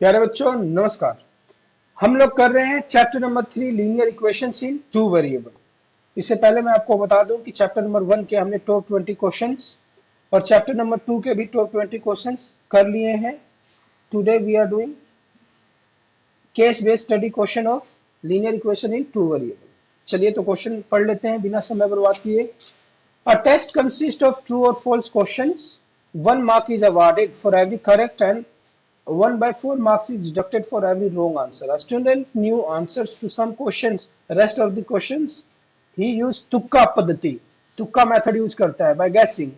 प्यारे बच्चों नमस्कार। हम लोग कर रहे हैं चैप्टर नंबर 3 लीनियर इक्वेशंस इन टू वेरिएबल। इससे पहले मैं आपको बता दूं कि चैप्टर नंबर 1 के हमने टॉप 20 क्वेश्चंस और चैप्टर नंबर 2 के भी टॉप 20 क्वेश्चंस कर लिए हैं। Today we are doing case based study question of linear equation in two variable. चलिए तो क्वेश्चन पढ़ लेते हैं बिना समय बर्बाद किए। A test consists of true or false questions. 1 mark is awarded for every correct and 1/4 marks is deducted for every wrong answer. A student knew answers to some questions. Rest of the questions he used tukka paddhati. Tukka method use करता है by guessing.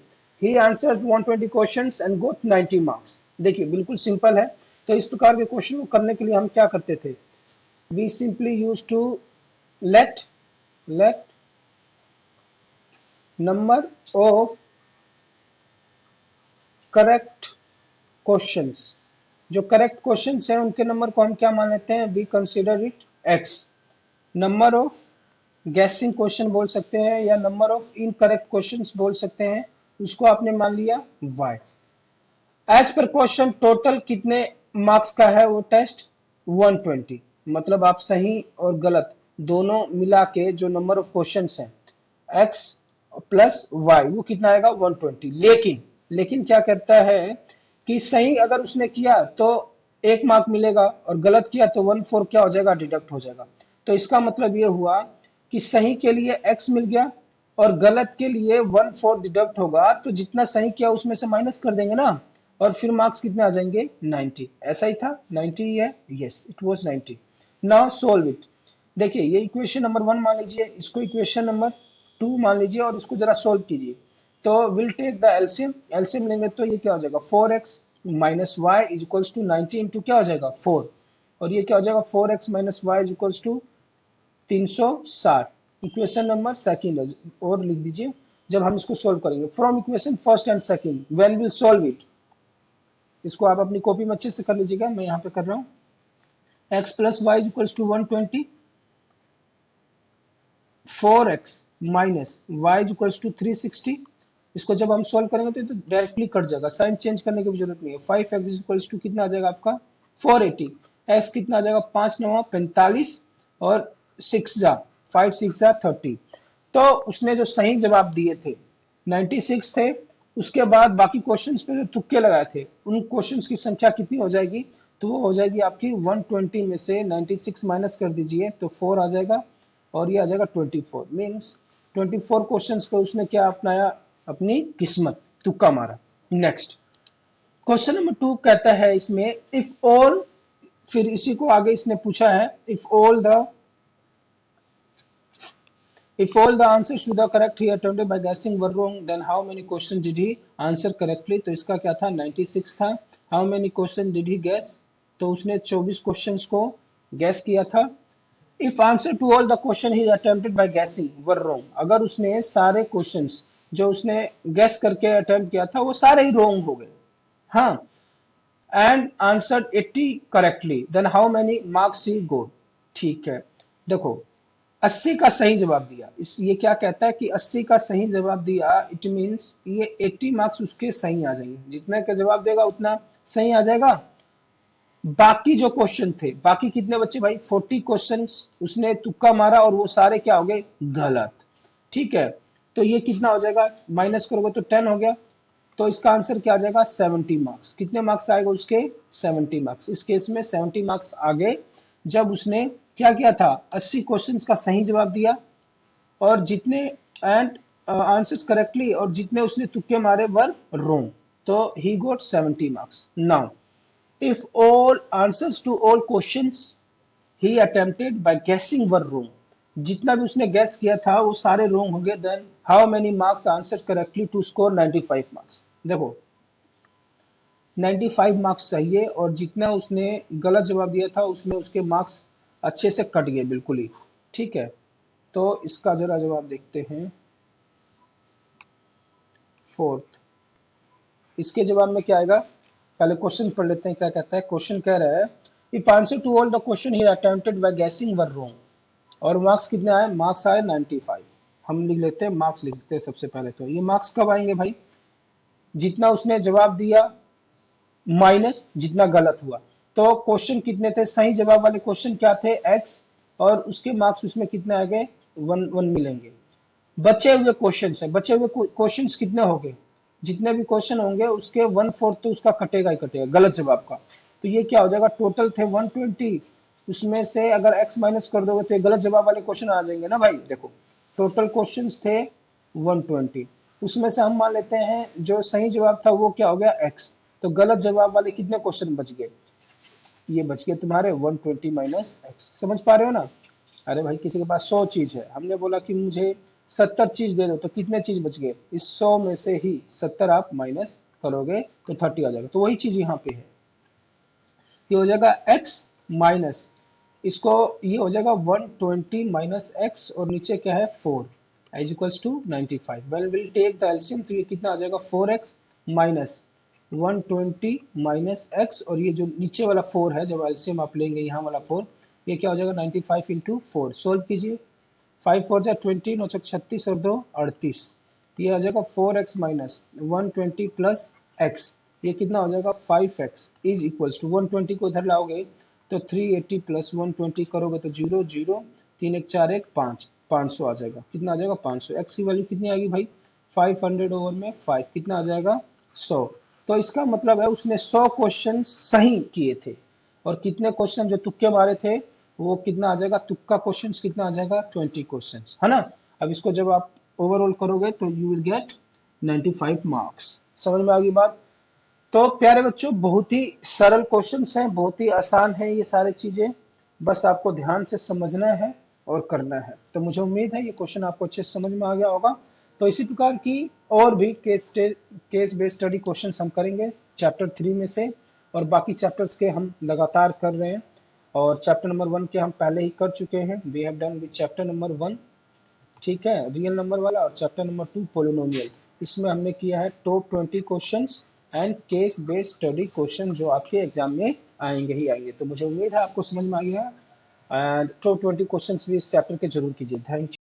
He answered 120 questions and got 90 marks. देखिए बिल्कुल simple है। तो इस प्रकार के question को करने के लिए हम क्या करते थे? We simply used to let number of correct questions, जो करेक्ट क्वेश्चंस हैं उनके नंबर को हम क्या मान लेते हैं? We consider it x. Number of guessing question बोल सकते हैं या नंबर ऑफ इनकरेक्ट क्वेश्चंस बोल सकते हैं, उसको आपने मान लिया y. As per question total कितने मार्क्स का है वो टेस्ट? 120। मतलब आप सही और गलत दोनों मिला के जो नंबर ऑफ क्वेश्चंस हैं x प्लस वाई वो कितना आएगा? 120। लेकिन क्या करता है कि सही अगर उसने किया तो 1 मार्क मिलेगा और गलत किया तो 1/4 क्या हो जाएगा? डिडक्ट हो जाएगा। तो इसका मतलब ये हुआ कि सही के लिए x मिल गया और गलत के लिए 1/4 डिडक्ट होगा, तो जितना सही किया उसमें से माइनस कर देंगे ना, और फिर मार्क्स कितने आ जाएंगे? 90। ऐसा ही था, 90 ही है। Yes it was 90। Now solve it. देखिए ये इक्वेशन नंबर 1 मान लीजिए, इसको इक्वेशन नंबर 2 मान लीजिए और इसको जरा सोल्व कीजिए। तो we'll take the LCM. LCM लेंगे तो ये क्या हो जाएगा? 4x minus y is equals to 90 into क्या हो जाएगा? 4। और ये क्या हो जाएगा? 4x minus y is equals to 360। Equation number second और लिख दीजिए जब हम इसको सोल्व करेंगे। From equation first and second when we'll solve it. इसको आप अपनी कॉपी में अच्छे से कर लीजिएगा, मैं यहाँ पे कर रहा हूँ। x plus y is equals to 120, 4x minus y is equals to 360। इसको जब हम सोल्व करेंगे तो डायरेक्टली कट जाएगा, साइन चेंज करने की भी जरूरत नहीं है। 5x इज इक्वल्स टू कितना आ जाएगा आपका? 480। x कितना आ जाएगा? 5 9 45 और 6 जा 5 6 जा 30। तो उसने जो सही जवाब दिए थे 96 थे। उसके बाद बाकी क्वेश्चंस पे जो तुक्के लगाए थे उन क्वेश्चंस की संख्या कितनी हो जाएगी? तो वो हो जाएगी आपकी 120 में से 96 माइनस कर दीजिए तो 4 आ जाएगा और ये आ जाएगा 24। मीन्स 24 क्वेश्चंस पे उसने क्या अपनाया? अपनी किस्मत, तुक्का मारा। नेक्स्ट क्वेश्चन नंबर 2 कहता है इसमें इफ ऑल, फिर इसी को आगे इसने पूछा है if all the answers to the correct he attempted by guessing were wrong then how many questions did he answer correctly। तो इसका क्या था? 96 था। how many questions did he guess? तो उसने 24 क्वेश्चंस को गैस किया था। if answer to all the question he attempted by guessing were wrong, अगर उसने सारे क्वेश्चंस जो उसने गैस करके अटेम्प्ट किया था वो सारे ही रॉन्ग हो गए, हाँ, and answered 80 correctly then how many marks he got. ठीक है, देखो 80 का सही जवाब दिया, इस ये क्या कहता है कि 80 का सही जवाब दिया, इट मींस ये 80 मार्क्स उसके सही आ जाएंगे। जितने का जवाब देगा उतना सही आ जाएगा। बाकी जो क्वेश्चन थे, बाकी कितने बच्चे भाई? 40 क्वेश्चंस उसने तुक्का मारा और वो सारे क्या हो गए? गलत। ठीक है, तो ये कितना हो जाएगा? माइनस करोगे तो 10 हो गया। तो इसका आंसर क्या आ जाएगा? 70 मार्क्स। कितने मार्क्स आएगा उसके? 70 मार्क्स। इस केस में 70 मार्क्स आ गए जब उसने क्या किया था? 80 क्वेश्चंस का सही जवाब दिया और जितने एंड आंसर्स करेक्टली और जितने उसने तुक्के मारे वर रॉन्ग, तो he got 70 marks. Now if all answers to all questions he attempted by guessing were wrong, जितना भी उसने गैस किया था वो सारे रॉन्ग हो गए, then how many marks answer correctly to score 95 marks. देखो 95 मार्क्स चाहिए और जितना उसने गलत जवाब दिया था उसमें उसके मार्क्स अच्छे से कट गए बिल्कुल ही। ठीक है, तो इसका जरा जवाब देखते हैं। फोर्थ, इसके जवाब में क्या आएगा? पहले क्वेश्चन पढ़ लेते हैं क्या कहता है। क्वेश्चन कह रहा है if answer to all the question he attempted by guessing were wrong, और मार्क्स कितने आए? मार्क्स आए 95। हम लिख लेते हैं, मार्क्स लिख लेते हैं सबसे पहले। तो ये मार्क्स कब आएंगे भाई? जितना उसने जवाब दिया माइनस जितना गलत हुआ। तो क्वेश्चन कितने थे, सही जवाब वाले क्वेश्चन क्या थे, एक्स, और उसके मार्क्स उसमें कितने आ गए, 1 मिलेंगे। बचे हुए क्वेश्चन है, बचे हुए क्वेश्चन कितने हो गए, जितने भी क्वेश्चन होंगे उसके 1/4 तो उसका कटेगा ही कटेगा गलत जवाब का। तो ये क्या हो जाएगा, टोटल थे 120, उसमें से अगर x माइनस कर दोगे तो ये गलत जवाब वाले क्वेश्चन आ जाएंगे ना भाई। देखो टोटल क्वेश्चंस थे 120, उसमें से हम मान लेते हैं जो सही जवाब था वो क्या हो गया x, तो गलत जवाब वाले कितने क्वेश्चन बच गए, ये बच गए तुम्हारे 120 माइनस एक्स। समझ पा रहे हो ना। अरे भाई किसी के पास 100 चीज है, हमने बोला कि मुझे 70 चीज दे दो, तो कितने चीज बच गए, इस 100 में से ही 70 आप माइनस करोगे तो 30 आ जाएगा। तो वही चीज यहाँ पे है, ये हो जाएगा x माइनस, इसको ये हो जाएगा 120 माइनस एक्स, और नीचे क्या है 4 is equals to 95। When we'll take the LCM, तो ये कितना आ जाएगा 4x माइनस 120 माइनस एक्स, और ये जो नीचे वाला 4 है, जब एलसीएम आप लेंगे यहाँ वाला 4, ये क्या हो जाएगा 95 इंटू 4। सोल्व कीजिए, 5 4 जा 20, 9 36 और 2 38, ये आ जाएगा 4x माइनस 120 प्लस x, ये कितना हो जाएगा 5x इज इक्वल्स टू 120 को इधर लाओगे तो 380 प्लस 120 करोगे तो 0 0, 3 1 4 1 5, 500 आ जाएगा। कितना आ जाएगा 500, x की वैल्यू कितनी आएगी भाई 500 ओवर में 5 कितना आ जाएगा 100। तो इसका मतलब है उसने 100 क्वेश्चन सही किए थे, और कितने क्वेश्चन जो तुक्के मारे थे वो कितना आ जाएगा, तुक्का क्वेश्चन कितना आ जाएगा 20 क्वेश्चन, है ना। अब इसको जब आप ओवरऑल करोगे तो यू विल गेट 95 मार्क्स। समझ में आ गई बात। तो प्यारे बच्चों बहुत ही सरल क्वेश्चंस हैं, बहुत ही आसान है ये सारी चीजें, बस आपको ध्यान से समझना है और करना है। तो मुझे उम्मीद है ये क्वेश्चन आपको अच्छे से समझ में आ गया होगा। तो इसी प्रकार की और भी केस बेस्ड स्टडी क्वेश्चन हम करेंगे चैप्टर 3 में से, और बाकी चैप्टर्स के हम लगातार कर रहे हैं, और चैप्टर नंबर 1 के हम पहले ही कर चुके हैं, we have done with chapter number 1, ठीक है, रियल नंबर वाला, और चैप्टर नंबर 2 पोलिनोमियल, इसमें हमने किया है top 20 questions and case based study question जो आपके एग्जाम में आएंगे ही आएंगे। तो मुझे उम्मीद है आपको समझ में आ गया, एंड टॉप 20 क्वेश्चंस भी इस चैप्टर के जरूर कीजिए। Thank you.